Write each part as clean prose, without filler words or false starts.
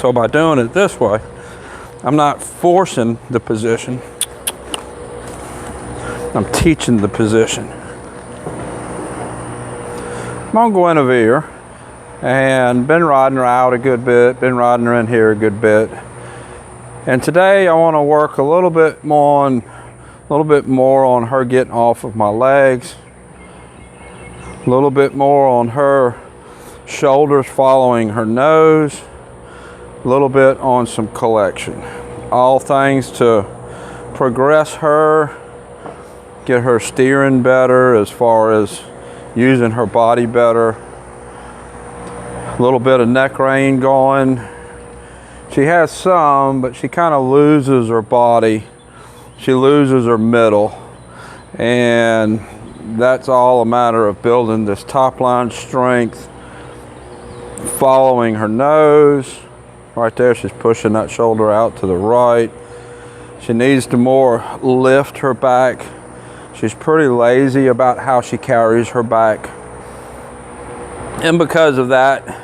So by doing it this way, I'm not forcing the position, I'm teaching the position. I'm gonna go in over here and been riding her out a good bit, been riding her in here a good bit. And today I want to work a little bit more on her getting off of my legs, a little bit more on her shoulders following her nose, a little bit on some collection. All things to progress her, get her steering better as far as using her body better. A little bit of neck rein going. She has some, but she kind of loses her body. She loses her middle. And that's all a matter of building this top line strength, following her nose. Right there, she's pushing that shoulder out to the right. She needs to more lift her back. She's pretty lazy about how she carries her back. And because of that,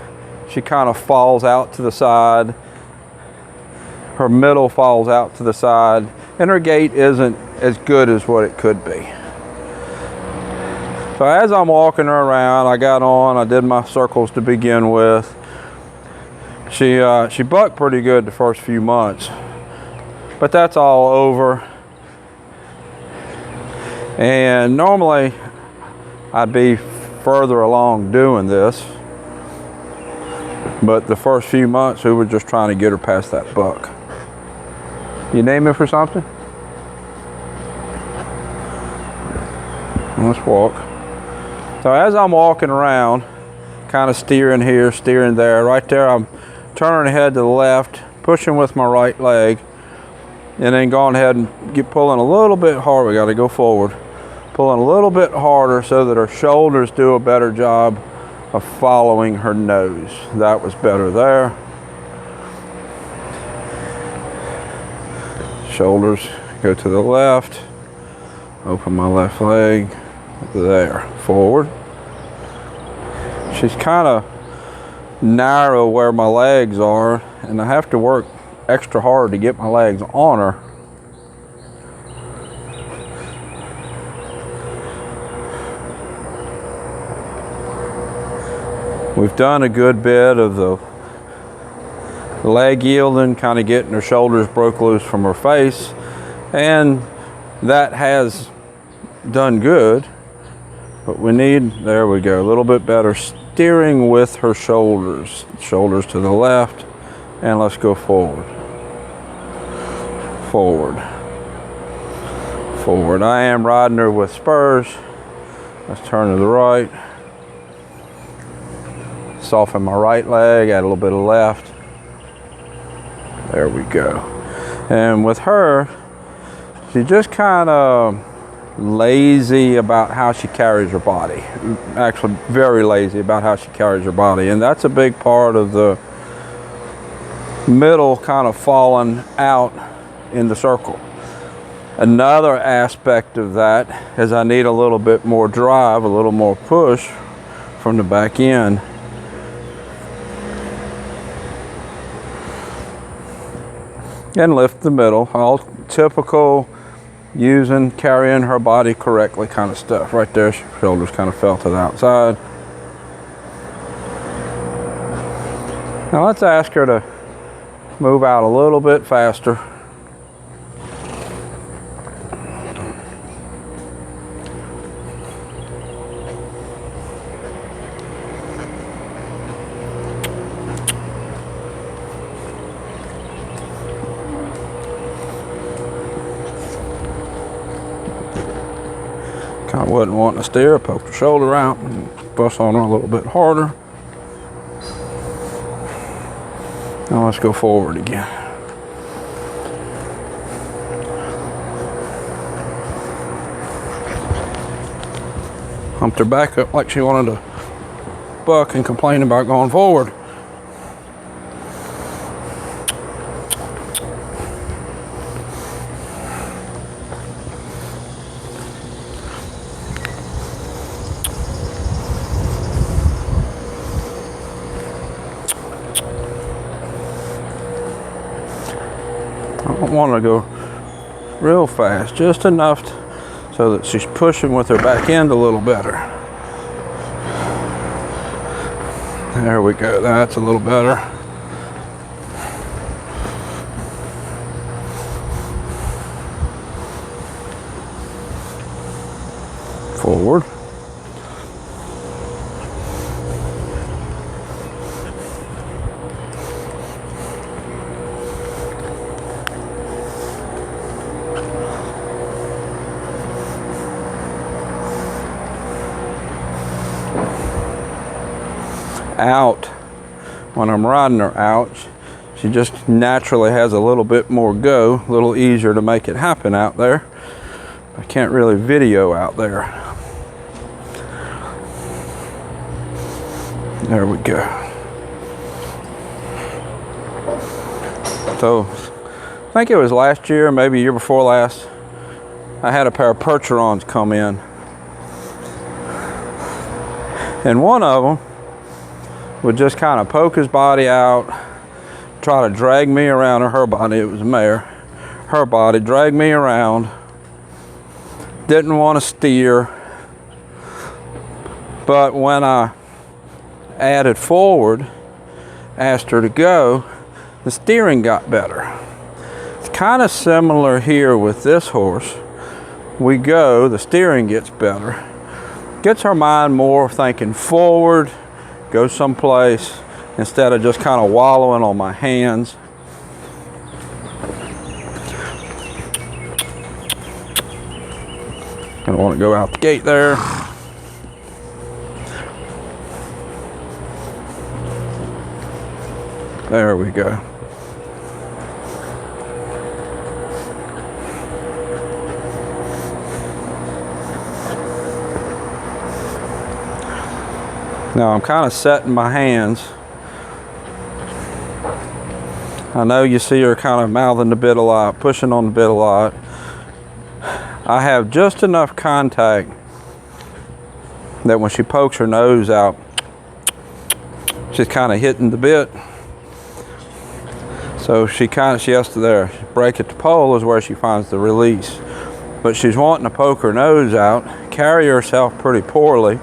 she kind of falls out to the side. Her middle falls out to the side, and her gait isn't as good as what it could be. So as I'm walking her around, I got on, I did my circles to begin with. She bucked pretty good the first few months, but that's all over. And normally I'd be further along doing this, but the first few months we were just trying to get her past that buck. You name it for something? Let's walk. So as I'm walking around, kind of steering here, steering there, right there I'm turning head to the left, pushing with my right leg, and then going ahead and pulling a little bit harder. We got to go forward. Pulling a little bit harder so that her shoulders do a better job of following her nose. That was better there. Shoulders go to the left. Open my left leg. There. Forward. She's kind of narrow where my legs are, and I have to work extra hard to get my legs on her. We've done a good bit of the leg yielding, kind of getting her shoulders broke loose from her face, and that has done good. But we need, there we go, a little bit better steering with her shoulders. Shoulders to the left, and let's go forward. Forward. Forward. I am riding her with spurs. Let's turn to the right. Soften my right leg, add a little bit of left. There we go. And with her, she's just kind of lazy about how she carries her body. Actually, very lazy about how she carries her body. And that's a big part of the middle kind of falling out in the circle. Another aspect of that is I need a little bit more drive, a little more push from the back end. And lift the middle, all typical carrying her body correctly kind of stuff. Right there, shoulders kind of fell to the outside. Now let's ask her to move out a little bit faster. I wasn't wanting to steer, poked the shoulder out and bust on her a little bit harder. Now let's go forward again. Humped her back up like she wanted to buck and complain about going forward. I don't want to go real fast, just enough so that she's pushing with her back end a little better. There we go, that's a little better. Forward. Out. When I'm riding her out, she just naturally has a little bit more go, a little easier to make it happen out there. I can't really video out there. There we go. So I think it was last year, maybe year before last, I had a pair of patrons come in, and one of them would just kind of poke his body out, try to drag me around, or her body, it was a mare, her body, drag me around, didn't want to steer. But when I added forward, asked her to go, the steering got better. It's kind of similar here with this horse. We go, the steering gets better. Gets our mind more thinking forward, go someplace, instead of just kind of wallowing on my hands. I don't want to go out the gate there. There we go. Now I'm kind of setting my hands. I know you see her kind of mouthing the bit a lot, pushing on the bit a lot. I have just enough contact that when she pokes her nose out, she's kind of hitting the bit. So she has to there, break at the pole is where she finds the release. But she's wanting to poke her nose out, carry herself pretty poorly.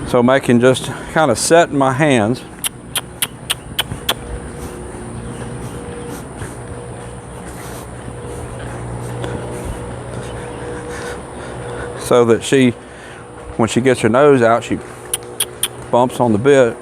So making just kind of setting my hands. So that she, when she gets her nose out, she bumps on the bit.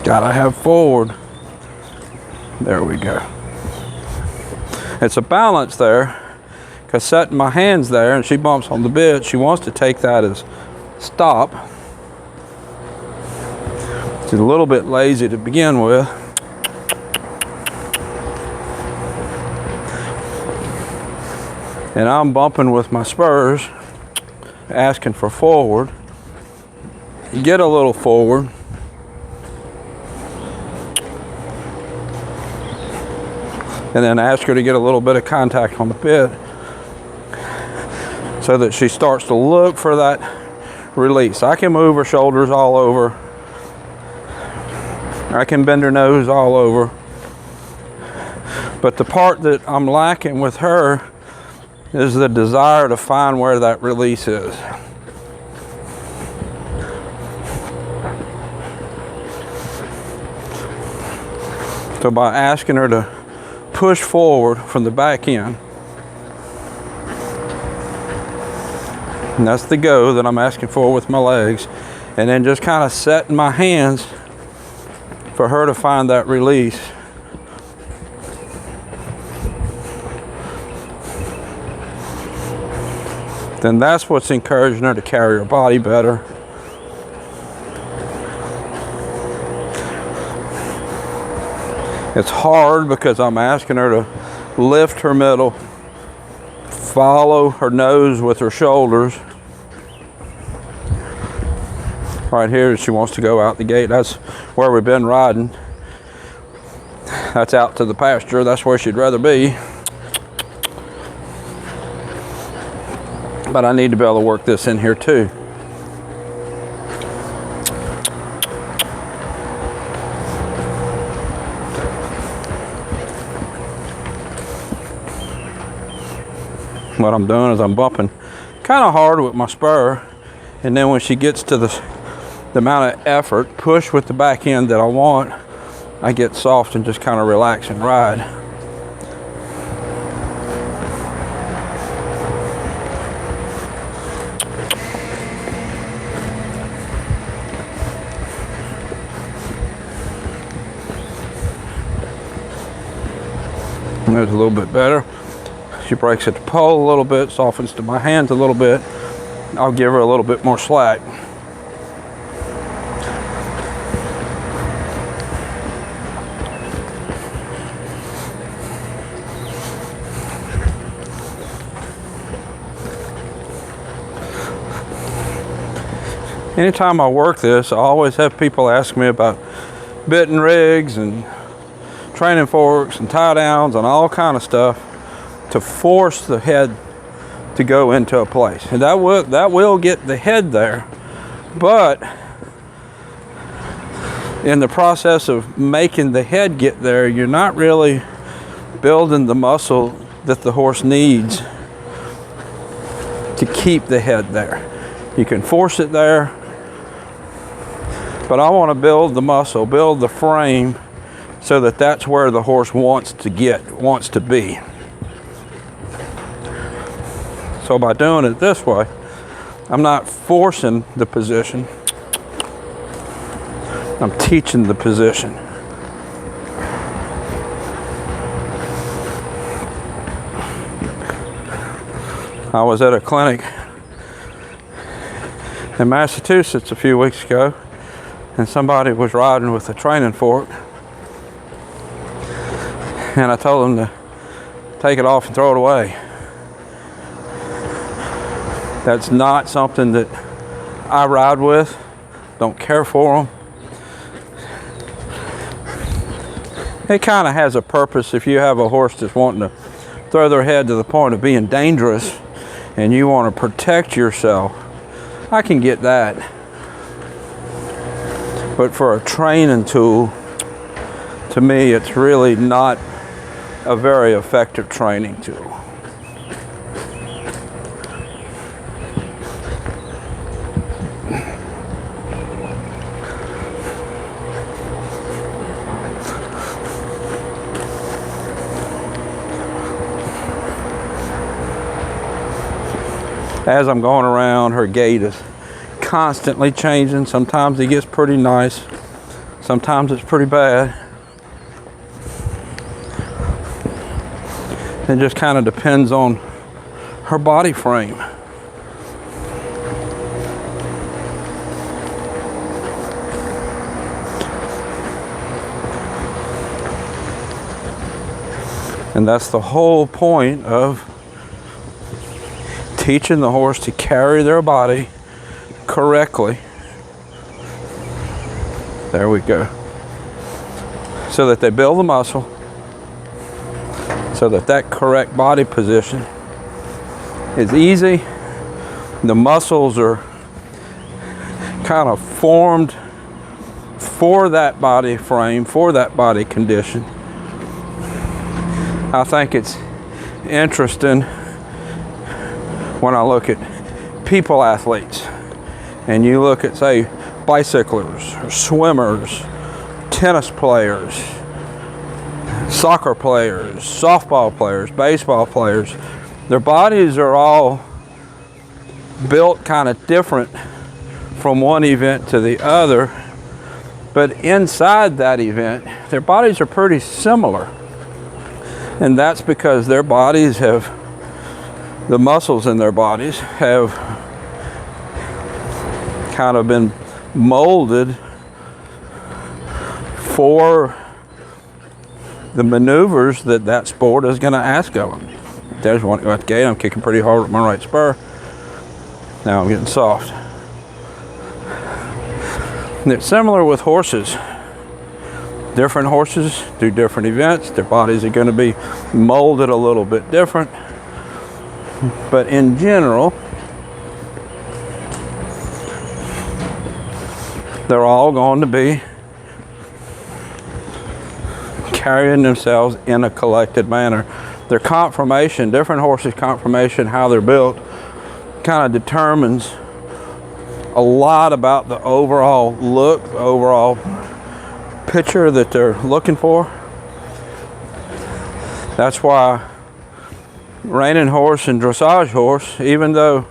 Gotta have forward. There we go. It's a balance there, because setting my hands there and she bumps on the bit, she wants to take that as stop. She's a little bit lazy to begin with. And I'm bumping with my spurs, asking for forward. Get a little forward. And then ask her to get a little bit of contact on the bit so that she starts to look for that release. I can move her shoulders all over. I can bend her nose all over. But the part that I'm lacking with her is the desire to find where that release is. So by asking her to push forward from the back end, and that's the go that I'm asking for with my legs, and then just kind of setting my hands for her to find that release. then that's what's encouraging her to carry her body better. It's hard because I'm asking her to lift her middle, follow her nose with her shoulders. Right here, she wants to go out the gate. That's where we've been riding. That's out to the pasture. That's where she'd rather be. But I need to be able to work this in here too. What I'm doing is I'm bumping kind of hard with my spur, and then when she gets to the amount of effort, push with the back end that I want, I get soft and just kind of relax and ride. There's a little bit better. She breaks at the pole a little bit, softens to my hands a little bit. I'll give her a little bit more slack. Anytime I work this, I always have people ask me about bit and rigs and training forks and tie downs and all kind of stuff to force the head to go into a place. And that will get the head there, but in the process of making the head get there, you're not really building the muscle that the horse needs to keep the head there. You can force it there, but I want to build the muscle, build the frame, so that that's where the horse wants to be. So by doing it this way, I'm not forcing the position, I'm teaching the position. I was at a clinic in Massachusetts a few weeks ago, and somebody was riding with a training fork, and I told them to take it off and throw it away. That's not something that I ride with, don't care for them. It kind of has a purpose. If you have a horse that's wanting to throw their head to the point of being dangerous and you want to protect yourself, I can get that. But for a training tool, to me, it's really not a very effective training tool. As I'm going around, her gait is constantly changing. Sometimes it gets pretty nice, sometimes it's pretty bad. It just kind of depends on her body frame. And that's the whole point of teaching the horse to carry their body correctly. There we go. So that they build the muscle, so that that correct body position is easy. The muscles are kind of formed for that body frame, for that body condition. I think it's interesting when I look at people athletes, and you look at, say, bicyclers, or swimmers, tennis players, soccer players, softball players, baseball players, their bodies are all built kind of different from one event to the other, but inside that event, their bodies are pretty similar. And that's because their bodies have the muscles in their bodies have kind of been molded for the maneuvers that sport is going to ask of them. There's one at the gate. I'm kicking pretty hard with my right spur. Now I'm getting soft. And it's similar with horses. Different horses do different events. Their bodies are going to be molded a little bit different. But in general, they're all going to be carrying themselves in a collected manner. Their conformation, different horses' conformation, how they're built, kind of determines a lot about the overall look, the overall picture that they're looking for. That's why reining horse and dressage horse, even though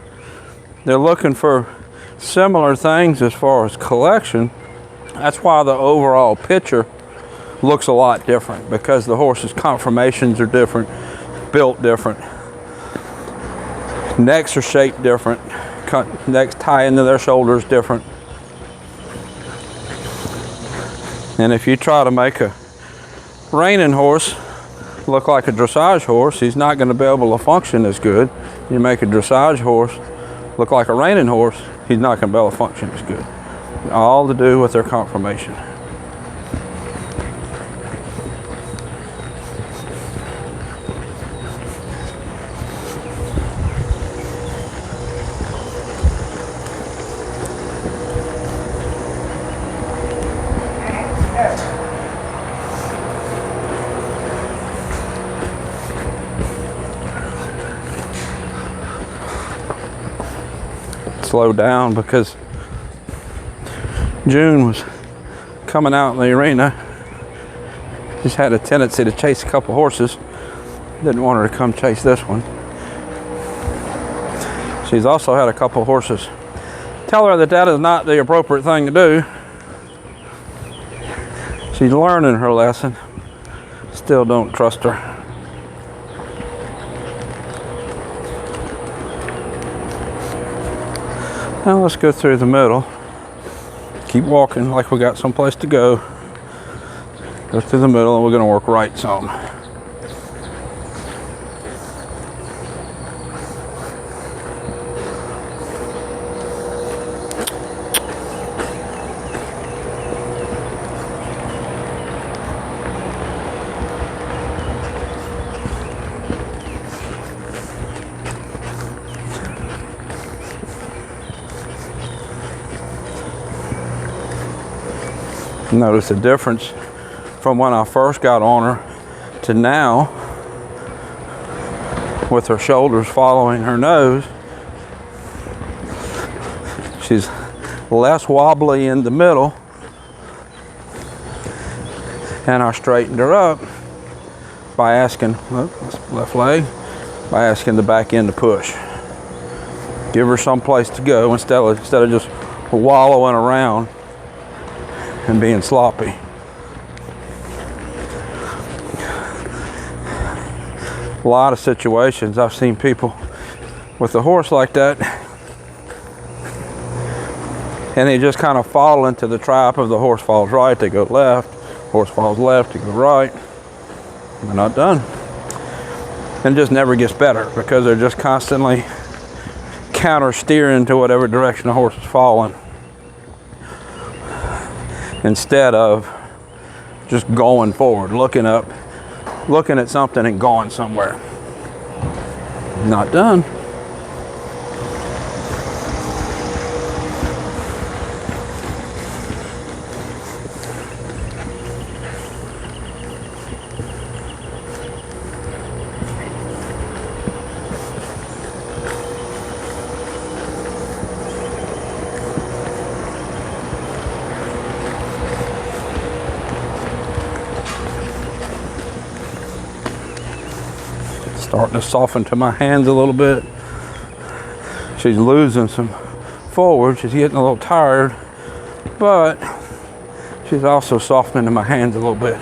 they're looking for similar things as far as collection, that's why the overall picture looks a lot different, because the horse's conformations are different, built different. Necks are shaped different. Necks tie into their shoulders different. And if you try to make a reining horse look like a dressage horse, he's not going to be able to function as good. You make a dressage horse look like a reining horse, he's not going to be able to function as good. All to do with their conformation. Slow down because June was coming out in the arena. Just had a tendency to chase a couple horses. Didn't want her to come chase this one. She's also had a couple horses tell her that that is not the appropriate thing to do. She's learning her lesson. Still don't trust her. Now let's go through the middle. Keep walking like we got someplace to go. Go through the middle and we're going to work right some. Notice the difference from when I first got on her to now, with her shoulders following her nose. She's less wobbly in the middle, and I straightened her up by asking, left leg, by asking the back end to push. Give her some place to go instead of just wallowing around and being sloppy. A lot of situations I've seen people with a horse like that, and they just kind of fall into the trap of the horse falls right, they go left, horse falls left, they go right. They're not done. And it just never gets better because they're just constantly counter steering to whatever direction the horse is falling, instead of just going forward, looking up, looking at something and going somewhere. Not done. Starting to soften to my hands a little bit. She's losing some forward. She's getting a little tired, but she's also softening to my hands a little bit.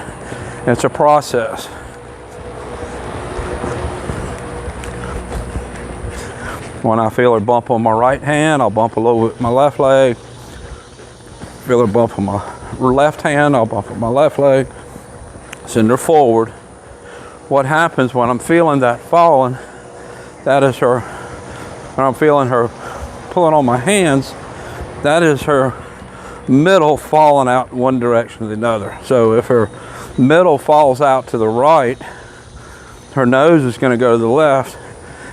It's a process. When I feel her bump on my right hand, I'll bump a little with my left leg. Feel her bump on my left hand, I'll bump with my left leg. Send her forward. What happens when I'm feeling that falling, that is her, when I'm feeling her pulling on my hands, that is her middle falling out in one direction or the other. So if her middle falls out to the right, her nose is going to go to the left,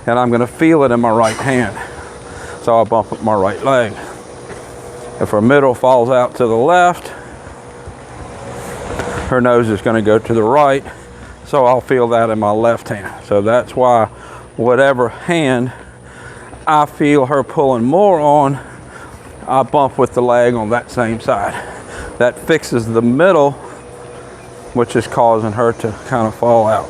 and I'm going to feel it in my right hand. So I'll bump up my right leg. If her middle falls out to the left, her nose is going to go to the right, so I'll feel that in my left hand. So that's why whatever hand I feel her pulling more on, I bump with the leg on that same side. That fixes the middle, which is causing her to kind of fall out.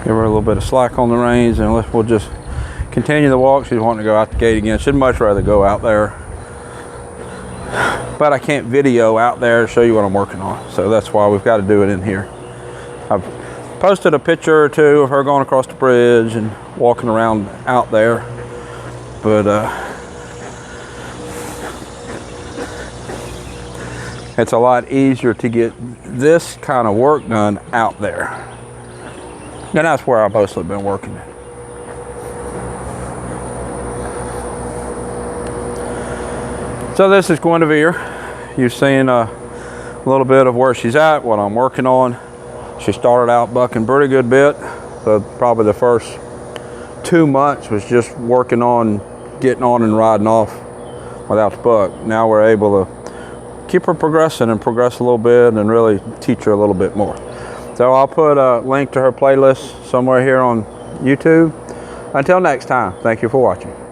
Give her a little bit of slack on the reins, and we'll just continue the walk. She's wanting to go out the gate again. She'd much rather go out there, but I can't video out there to show you what I'm working on. So that's why we've got to do it in here. I've posted a picture or two of her going across the bridge and walking around out there, but it's a lot easier to get this kind of work done out there. And that's where I've mostly been working. So this is Guinevere. You've seen a little bit of where she's at, what I'm working on. She started out bucking pretty good bit. So probably the first 2 months was just working on getting on and riding off without the buck. Now we're able to keep her progressing and progress a little bit and really teach her a little bit more. So I'll put a link to her playlist somewhere here on YouTube. Until next time, thank you for watching.